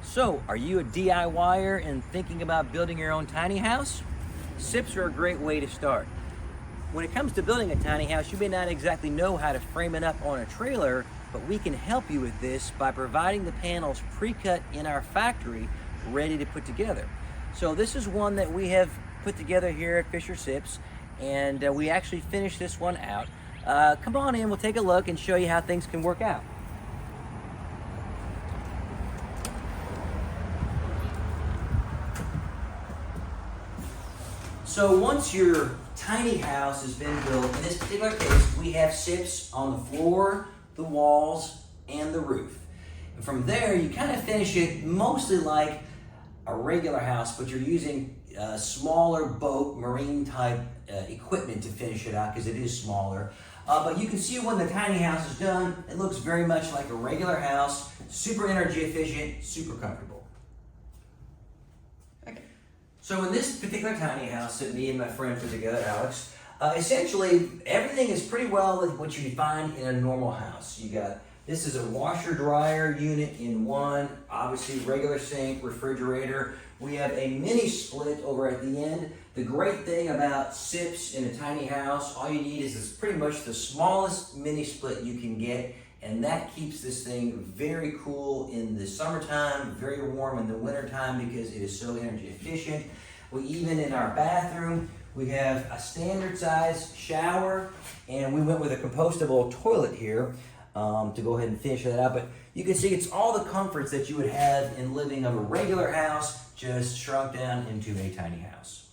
So, are you a DIYer and thinking about building your own tiny house? SIPs are a great way to start. When it comes to building a tiny house, you may not exactly know how to frame it up on a trailer, but we can help you with this by providing the panels pre-cut in our factory, ready to put together. So this is one that we have put together here at FischerSIPs, and we actually finished this one out. Come on in, we'll take a look and show you how things can work out. So once your tiny house has been built, in this particular case, we have SIPs on the floor, the walls, and the roof. And from there, you kind of finish it mostly like a regular house, but you're using smaller boat, marine type equipment to finish it out because it is smaller. But you can see when the tiny house is done, it looks very much like a regular house, super energy efficient, super comfortable. So in this particular tiny house that me and my friend put together, Alex, essentially everything is pretty well like what you find in a normal house. This is a washer dryer unit in one, obviously regular sink, refrigerator. We have a mini split over at the end. The great thing about SIPs in a tiny house, all you need is pretty much the smallest mini split you can get, and that keeps this thing very cool in the summertime, very warm in the wintertime because it is so energy efficient. Even in our bathroom, we have a standard size shower, and we went with a compostable toilet here to go ahead and finish that out. But you can see it's all the comforts that you would have in living of a regular house, just shrunk down into a tiny house.